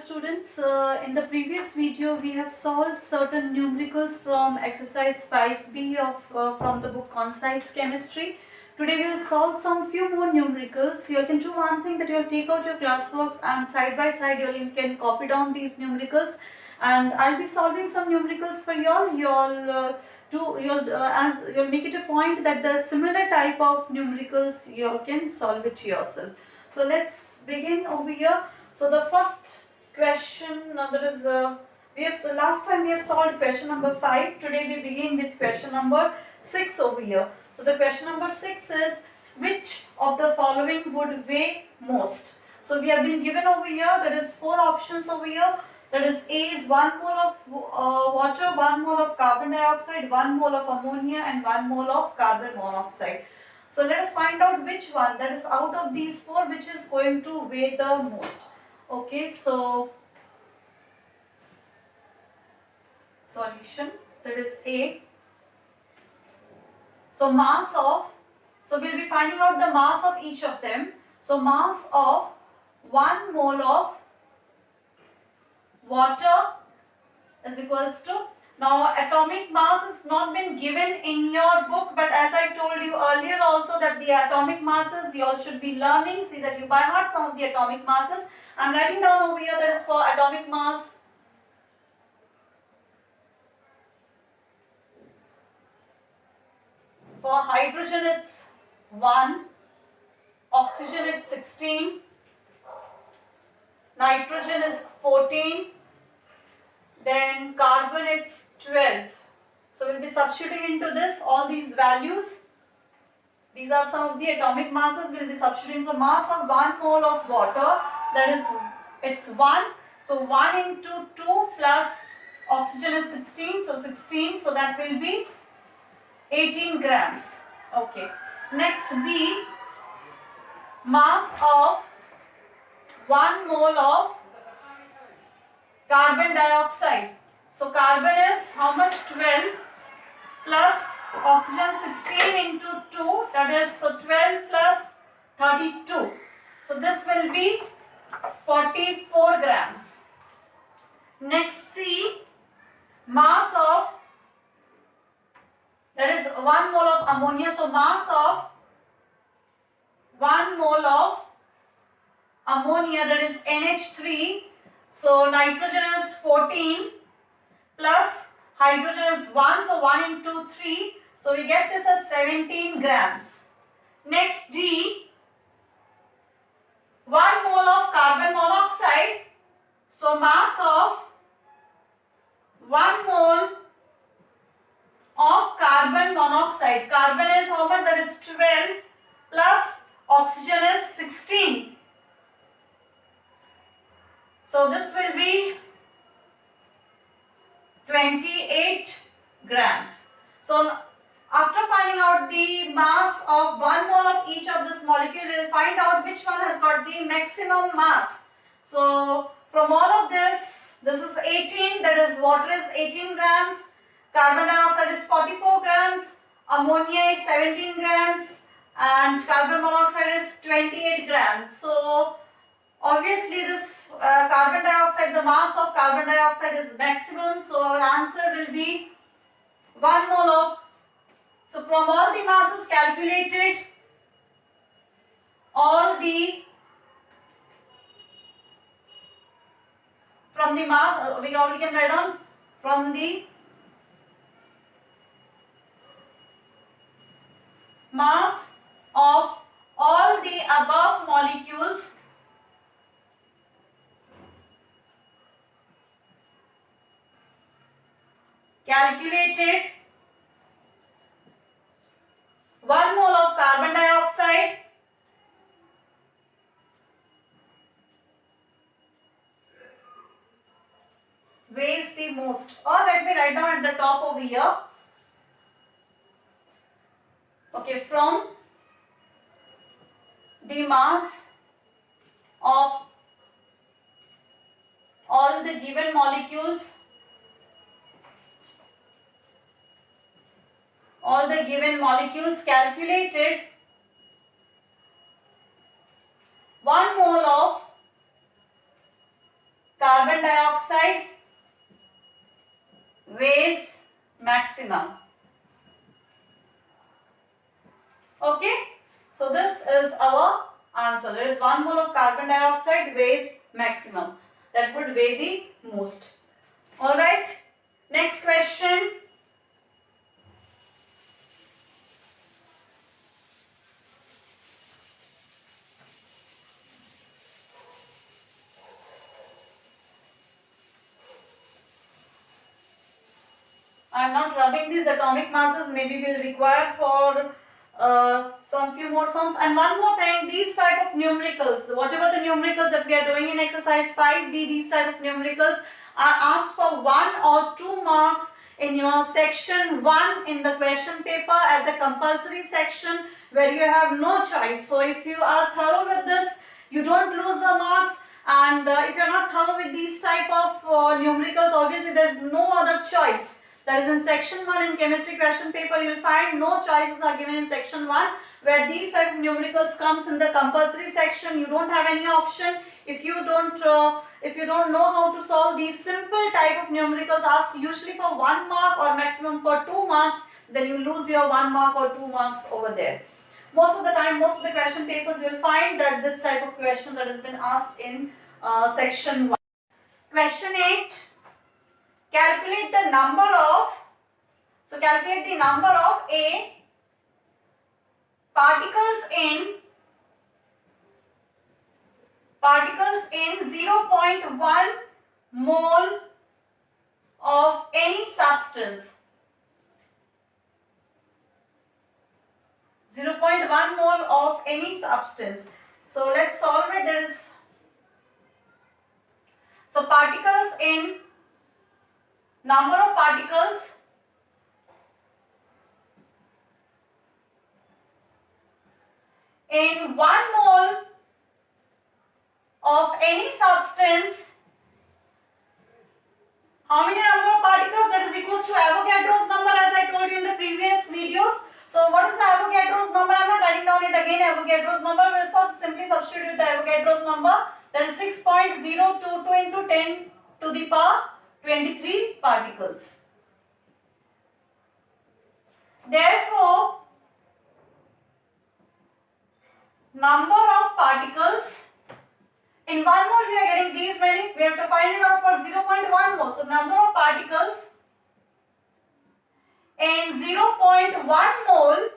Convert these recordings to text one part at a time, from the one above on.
students, in the previous video we have solved certain numericals from exercise 5b of from the book Concise Chemistry. Today we will solve some few more numericals. You can do one thing, that you will take out your classworks and side by side you can copy down these numericals, and I'll be solving some numericals for y'all. You'll make it a point that the similar type of numericals you can solve it yourself. So let's begin over here. So the first question, last time we have solved question number 5. Today we begin with question number 6 over here. So the question number 6 is, which of the following would weigh most? So we have been given over here, that is 4 options over here. That is, A is 1 mole of water, 1 mole of carbon dioxide, 1 mole of ammonia and 1 mole of carbon monoxide. So let us find out which one, that is out of these 4, which is going to weigh the most. Okay, so solution, that is A. So mass of, so we'll be finding out the mass of each of them. So mass of 1 mole of water is equals to, now atomic mass has not been given in your book, but as I told you earlier also that the atomic masses you all should be learning. See that you by heart some of the atomic masses. I am writing down over here, that is for atomic mass. For hydrogen it's 1, oxygen it's 16, nitrogen is 14, then carbon it's 12. So we'll be substituting into this all these values. These are some of the atomic masses we'll be substituting. So mass of 1 mole of water, that is, it's 1. So 1 into 2 plus oxygen is 16. So 16. So that will be 18 grams. Okay. Next, B, mass of 1 mole of carbon dioxide. So carbon is how much? 12 plus oxygen 16 into 2, that is, so 12 plus 32. So this will be 44 grams. Next, C, mass of, that is 1 mole of ammonia. So mass of 1 mole of ammonia, that is NH3. So nitrogen is 14 plus hydrogen is 1. So 1 into 3. So we get this as 17 grams. Next, D, 1 mole of carbon monoxide. So mass of 1 mole of carbon monoxide. Carbon is how much? That is 12 plus oxygen is 16. So this will be 28 grams. So after finding out the mass of 1 mole of each of this molecule, we will find out which one has got the maximum mass. So from all of this is 18, that is water is 18 grams, carbon dioxide is 44 grams, ammonia is 17 grams and carbon monoxide is 28 grams. So obviously this carbon dioxide, the mass of carbon dioxide is maximum. So our answer will be 1 mole of, so from all the masses calculated, from the mass, we can write down from the mass of all the above molecules calculated, 1 mole of carbon dioxide weighs the most. Or let me write down at the top over here. Okay, from the mass of all the given molecules, calculated, 1 mole of carbon dioxide weighs maximum. Okay, so this is our answer. There is 1 mole of carbon dioxide weighs maximum. That would weigh the most. Alright, next question. I am not rubbing these atomic masses, maybe will require for some few more sums. And one more thing, these type of numericals, whatever the numericals that we are doing in exercise 5B, these type of numericals are asked for 1 or 2 marks in your section 1 in the question paper as a compulsory section where you have no choice. So if you are thorough with this, you don't lose the marks. And if you are not thorough with these type of numericals, obviously there is no other choice. That is in section 1 in chemistry question paper, you will find no choices are given in section 1 where these type of numericals comes in the compulsory section. You don't have any option. If you don't know how to solve these simple type of numericals asked usually for 1 mark or maximum for 2 marks, then you lose your 1 mark or 2 marks over there. Most of the time, most of the question papers, you will find that this type of question that has been asked in section 1. Question 8. Calculate the number of, calculate the number of A particles in 0.1 mole of any substance. 0.1 mole of any substance. So let's solve it. There is, so particles in, number of particles in 1 mole of any substance. How many number of particles? That is equals to Avogadro's number, as I told you in the previous videos. So what is the Avogadro's number? I am not writing down it again. Avogadro's number, will simply substitute with the Avogadro's number. That is 6.022 into 10 to the power 23 particles. Therefore, number of particles in 1 mole, we are getting these many. We have to find it out for 0.1 mole. So number of particles in 0.1 mole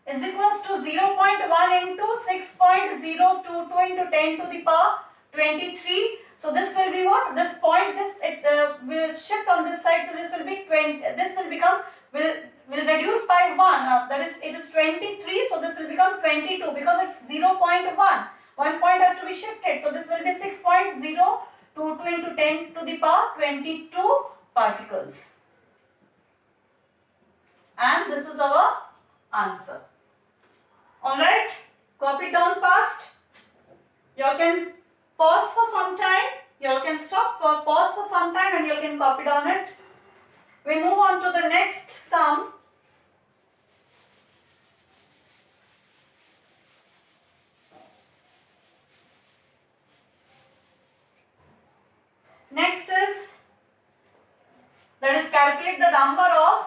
is equals to 0.1 into 6.022 into 10 to the power 23. So this will be what? This point just will shift on this side. So this will be 20. This will become will reduce by 1. That is, it is 23. So this will become 22 because it's 0.1. 1 point has to be shifted. So this will be 6.022 into 10 to the power 22 particles. And this is our answer. Alright, copy it down fast. You can pause for some time. You can stop for pause for some time and you can copy down it. We move on to the next sum. Next is, let us calculate the number of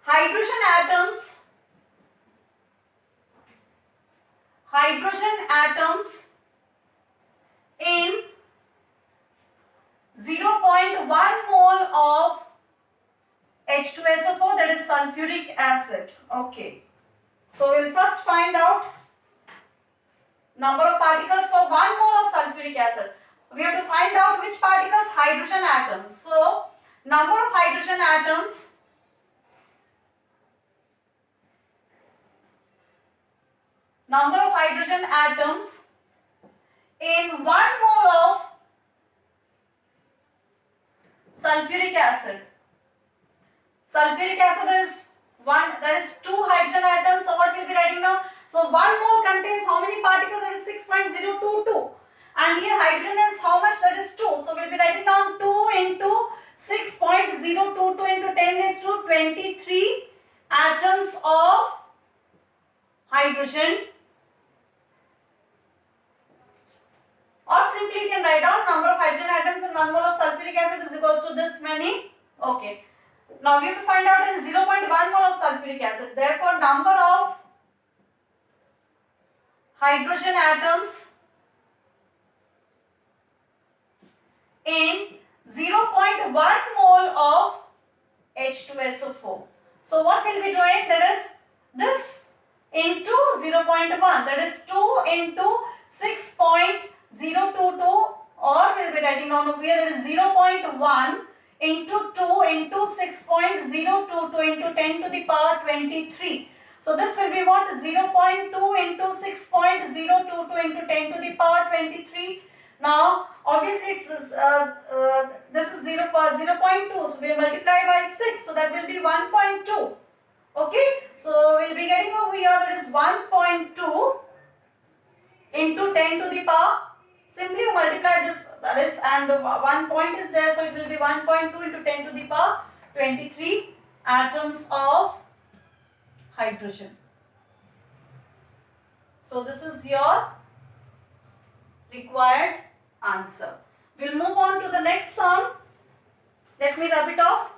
hydrogen atoms in 0.1 mole of H2SO4, that is sulfuric acid. Okay. So we'll first find out number of particles for 1 mole of sulfuric acid. We have to find out which particles? Hydrogen atoms. So number of hydrogen atoms in 1 mole of sulfuric acid. Sulfuric acid is that is 2 hydrogen atoms. So what we'll be writing now? So 1 mole contains how many particles? That is 6.022. And here hydrogen is how much? That is 2. So we'll be writing down 2 into 6.022 into 10 is to 23 atoms of hydrogen, or simply you can write down number of hydrogen atoms in 1 mole of sulfuric acid is equals to this many. Okay. Now we have to find out in 0.1 mole of sulfuric acid. Therefore, number of hydrogen atoms in 0.1 mole of H2SO4. So what we'll be doing, that is this into 0.1, that is 2 into 6.022, or we'll be writing down over here, that is 0.1 into 2 into 6.022 into 10 to the power 23. So this will be what? 0.2 into 6.022 into 10 to the power 23. Now obviously it's this is 0.2, so we will multiply by 6, so that will be 1.2. Okay, so we'll be getting over here, that is 1.2 into 10 to the power, simply you multiply this, that is, and 1 point is there, so it will be 1.2 into 10 to the power 23 atoms of hydrogen. So this is your required answer. We'll move on to the next sum. Let me rub it off.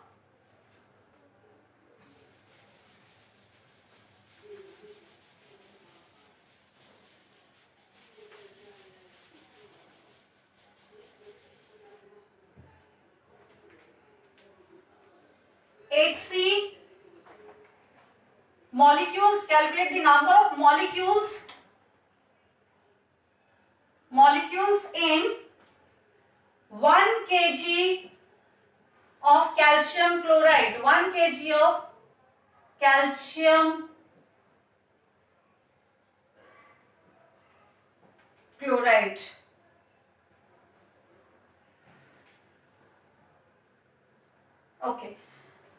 HC molecules, calculate the number of molecules in 1 kg of calcium chloride. 1 kg of calcium chloride. Okay.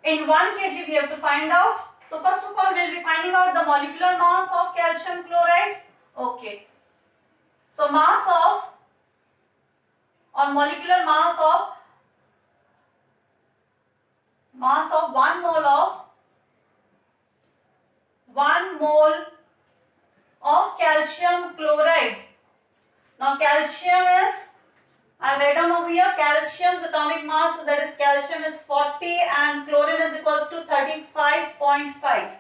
In 1 kg we have to find out. So first of all we will be finding out the molecular mass of calcium chloride. Okay. So molecular mass of 1 mole of calcium chloride. Now calcium is, I'll write down over here, calcium's atomic mass, that is calcium is 40 and chlorine is equals to 35.5.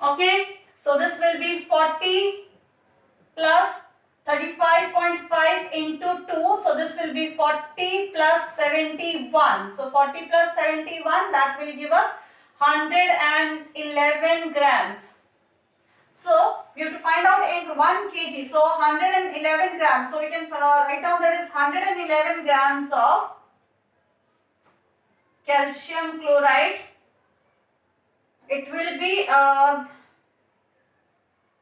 Okay, so this will be 40 plus 35.5 into 2, so this will be 40 plus 71. So 40 plus 71, that will give us 111 grams. So we have to find out in 1 kg, so 111 grams. So we can write down that is 111 grams of calcium chloride. It will be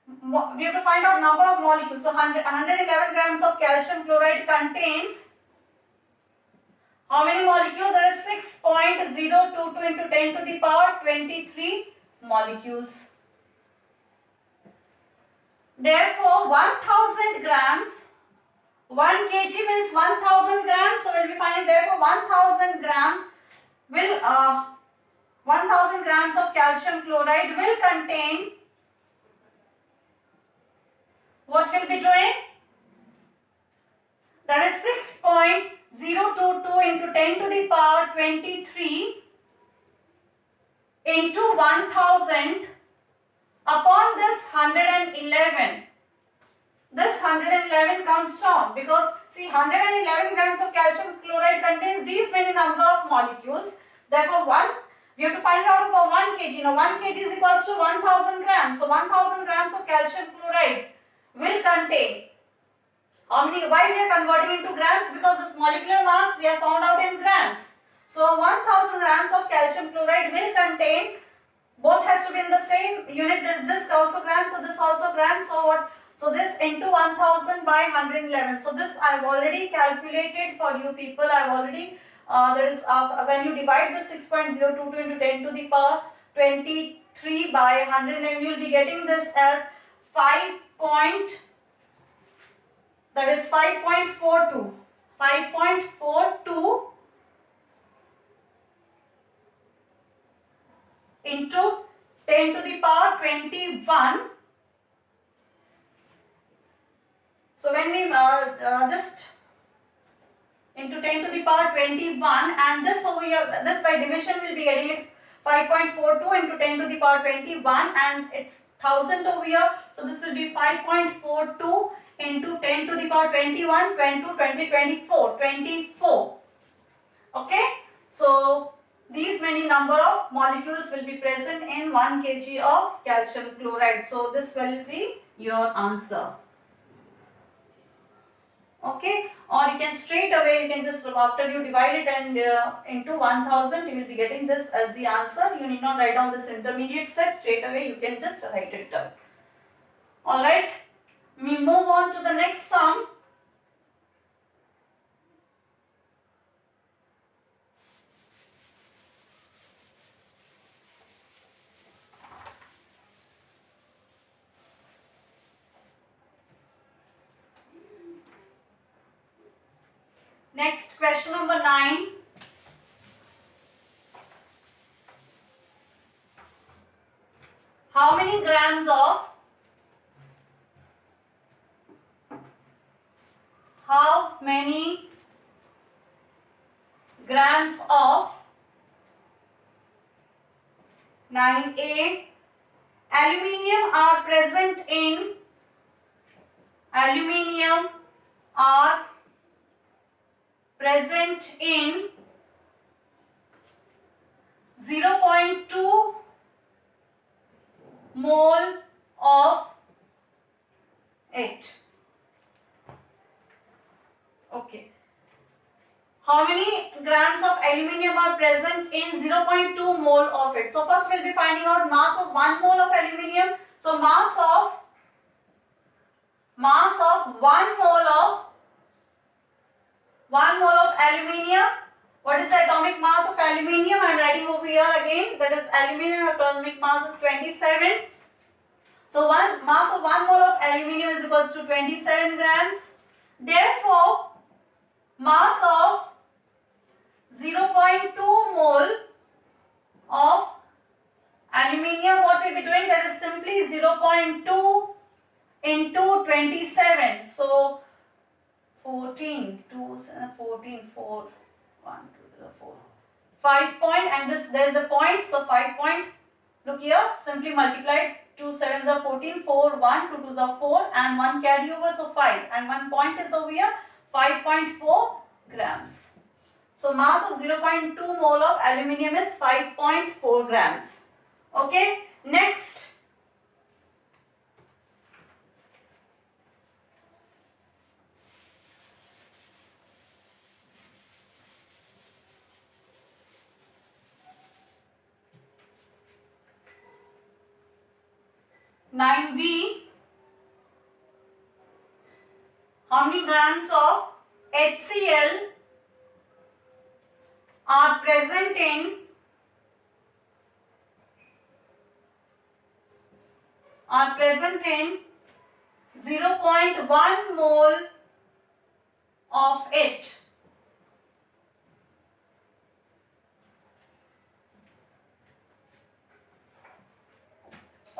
we have to find out number of molecules. So 111 grams of calcium chloride contains how many molecules? There is 6.022 into 10 to the power 23 molecules. Therefore 1000 grams, 1 kg means 1000 grams, so we'll be finding therefore 1000 grams will 1000 grams of calcium chloride will contain, what will be doing? That is 6.022 into 10 to the power 23 into 1000 upon this 111. This 111 comes down because see 111 grams of calcium chloride contains these many number of molecules. Therefore we have to find out for 1 kg. Now 1 kg is equals to 1000 grams. So 1000 grams of calcium chloride will contain how many? Why we are converting into grams? Because this molecular mass we have found out in grams. So 1000 grams of calcium chloride will contain, both has to be in the same unit. There is this also grams, so this also grams. So what? So this into 1000 by 111. So this I have already calculated for you people. I have already there is when you divide the 6.022 into 10 to the power 23 by 111, you will be getting this as 5.42 into 10 to the power 21. So when we just into 10 to the power 21, and this over here, this by division will be getting it 5.42 into 10 to the power 21, and it's 1000 over here. So this will be 5.42 into 10 to the power 21, 20, 24, 24. Okay. So these many number of molecules will be present in 1 kg of calcium chloride. So this will be your answer. Okay, or you can straight away, you can just after you divide it and into 1000, you will be getting this as the answer. You need not write down this intermediate step, straight away you can just write it down. Alright, we move on to the next sum. Next, question number 9. How many grams of nine A aluminium are present in 0.2 mole of it. Okay. How many grams of aluminium are present in 0.2 mole of it? So first we'll be finding out mass of 1 mole of aluminium. So mass of 1 mole of aluminium. What is the atomic mass of aluminium? I am writing over here again. That is aluminium atomic mass is 27. So mass of 1 mole of aluminium is equals to 27 grams. Therefore, mass of 0.2 mole of aluminium, what we'll be doing, that is simply 0.2 into 27. So 14, 4, 1, 2, 4. 5 point, and this there is a point, so 5 point. Look here, simply multiply 2 sevens are 14, 4, 1, 2 twos are 4, and 1 carry over, so 5, and 1 point is over here, 5.4 grams. So mass of 0.2 mole of aluminium is 5.4 grams. Okay, next. Nine B. How many grams of HCl are present in 0.1 mole of it?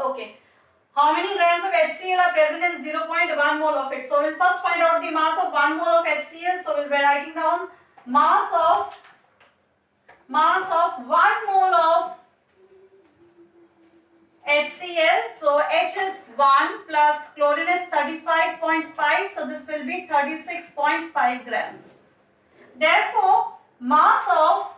Okay. How many grams of HCl are present in 0.1 mole of it? So we'll first find out the mass of 1 mole of HCl. So we'll be writing down mass of 1 mole of HCl. So H is 1 plus chlorine is 35.5. So this will be 36.5 grams. Therefore, mass of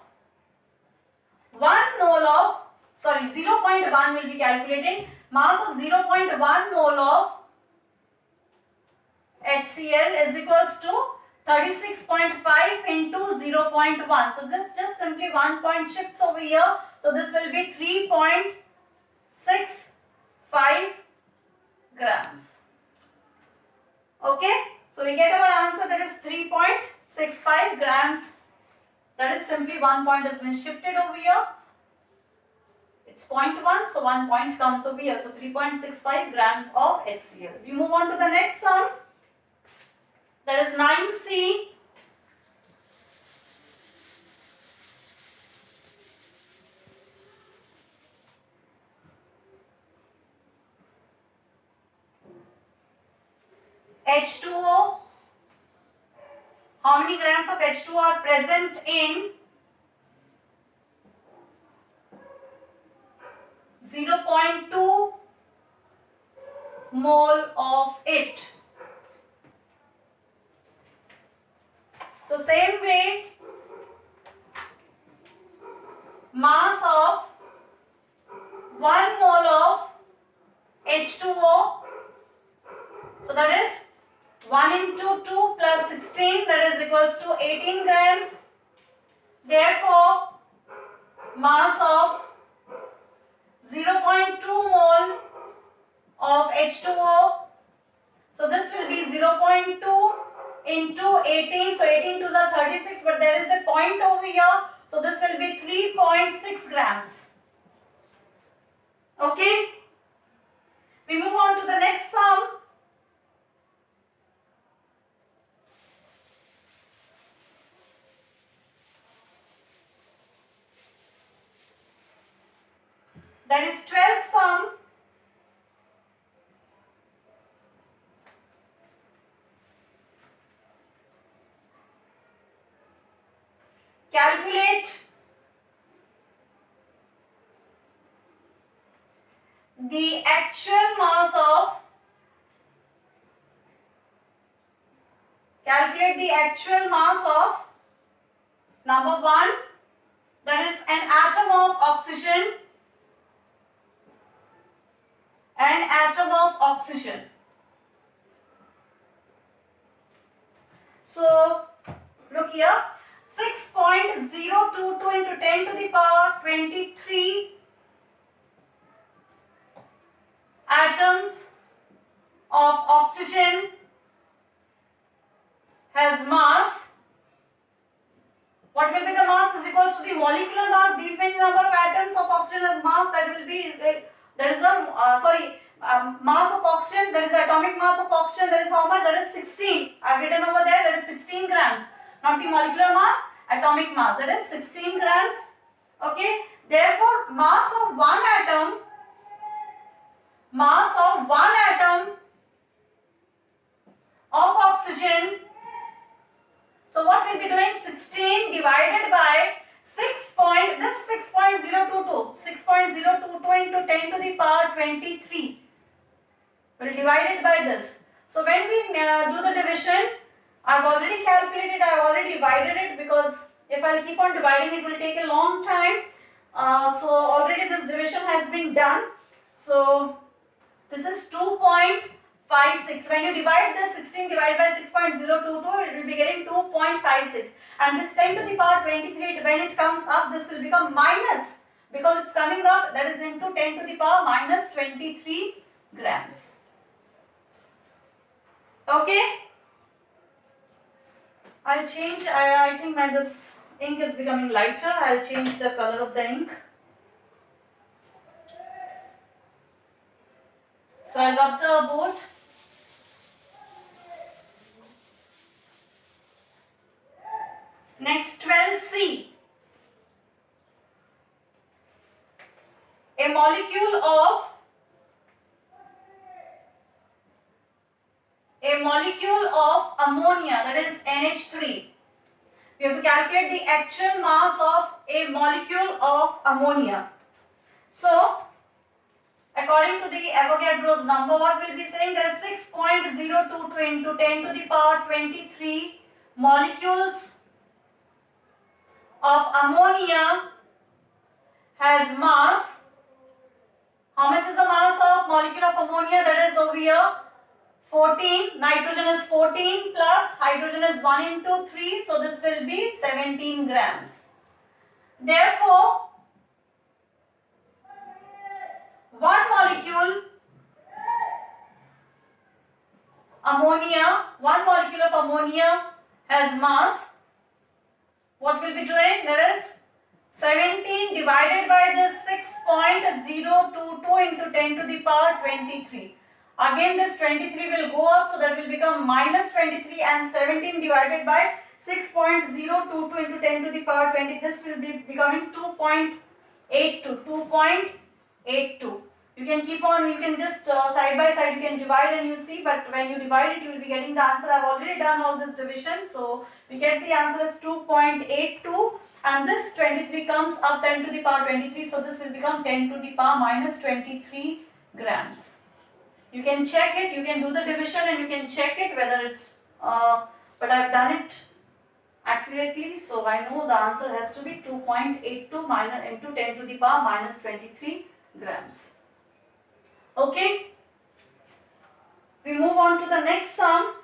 0.1 will be calculating. Mass of 0.1 mole of HCl is equals to 36.5 into 0.1. So this just simply 1 point shifts over here. So this will be 3.65 grams. Okay. So we get our answer, that is 3.65 grams. That is simply 1 point has been shifted over here. It's 0.1, so 1 point comes over here. So 3.65 grams of HCl. We move on to the next sum. That is 9C. H2O. How many grams of H2O are present in 0.2 mole of it? So same way, mass of 1 mole of H2O, so that is 1 into 2 plus 16, that is equals to 18 grams. Therefore, mass of 0.2 mole of H2O, so this will be 0.2 into 18, so 18 to the 36, but there is a point over here, so this will be 3.6 grams. Okay, we move on to the next sum. That is 12th sum. Calculate the actual mass of number 1, that is an atom of oxygen, So look here, 6.022 into 10 to the power 23 atoms of oxygen has mass. What will be the mass is equals to the molecular mass. These many number of atoms of oxygen has mass, that will be mass of oxygen, that is the atomic mass of oxygen, that is how much? That is 16. I have written over there, that is 16 grams. Not the molecular mass, atomic mass, that is 16 grams. Okay, therefore mass of one atom of oxygen, so what we'll be doing, 16 divided by 6.022 into 10 to the power 23. We'll divide it by this. So when we do the division, I've already calculated, I've already divided it, because if I'll keep on dividing it will take a long time. So already this division has been done. So this is 2.56. When you divide this 16 divided by 6.022, it will be getting 2.56. And this 10 to the power 23, when it comes up, this will become minus, because it's coming up, that is into 10 to the power minus 23 grams. Okay, I'll change, I think this ink is becoming lighter. I'll change the color of the ink. So I'll rub the board. Next, 12C. A molecule of ammonia, that is NH3. We have to calculate the actual mass of a molecule of ammonia. So, according to the Avogadro's number, what we'll be saying, there is 6.022 into 10 to the power 23 molecules of ammonia has mass. How much is the mass of molecule of ammonia? That is over here 14. Nitrogen is 14 plus hydrogen is 1 into 3. So this will be 17 grams. Therefore, one molecule of ammonia has mass. What we'll be doing? That is 17 divided by this 6.022 into 10 to the power 23. Again this 23 will go up, so that will become minus 23, and 17 divided by 6.022 into 10 to the power 20. This will be becoming 2.82. You can keep on, you can just side by side you can divide and you see, but when you divide it you will be getting the answer. I have already done all this division, so we get the answer as 2.82, and this 23 comes up 10 to the power 23, so this will become 10 to the power minus 23 grams. You can check it, you can do the division and you can check it whether it's, but I have done it accurately, so I know the answer has to be 2.82 minus into 10 to the power minus 23 grams. Okay, we move on to the next sum.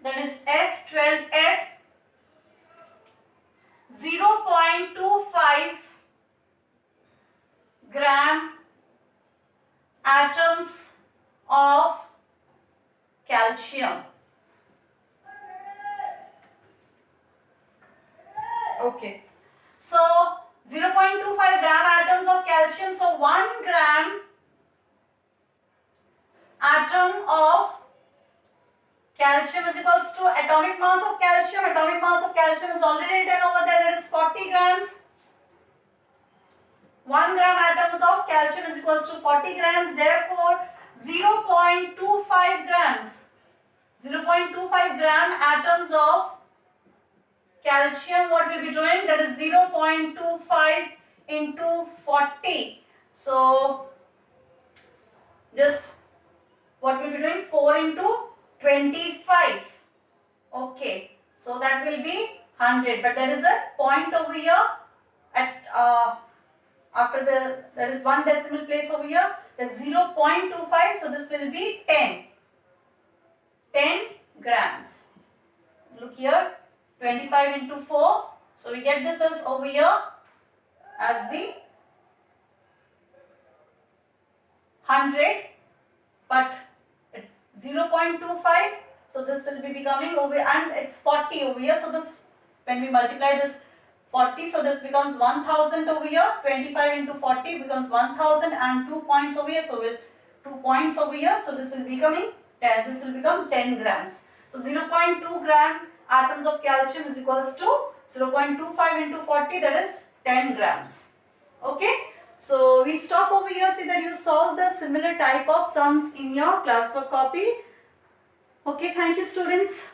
That is F12F 0.25 gram atoms of calcium. Okay, so 0.25 gram atoms of calcium, so 1 gram atom of calcium is equals to atomic mass of calcium. Atomic mass of calcium is already written over there, that is 40 grams. 1 gram atoms of calcium is equals to 40 grams, therefore 0.25 grams. 0.25 gram atoms of calcium, what we'll be doing, that is 0.25 into 40. So just what we'll be doing, 4 into 25. Okay, so that will be 100, but there is a point over here at after the, there is one decimal place over here, that's 0.25, so this will be 10 grams. Look here, 25 into 4, so we get this as over here as the 100, but it's 0.25, so this will be becoming over, and it's 40 over here, so this, when we multiply this 40, so this becomes 1000 over here. 25 into 40 becomes 1000, and 2 points over here, so with 2 points over here, so this will be becoming 10, this will become 10 grams. So 0.2 gram atoms of calcium is equals to 0.25 into 40, that is 10 grams. Okay, so we stop over here. See that you solve the similar type of sums in your classwork copy. Okay, thank you students.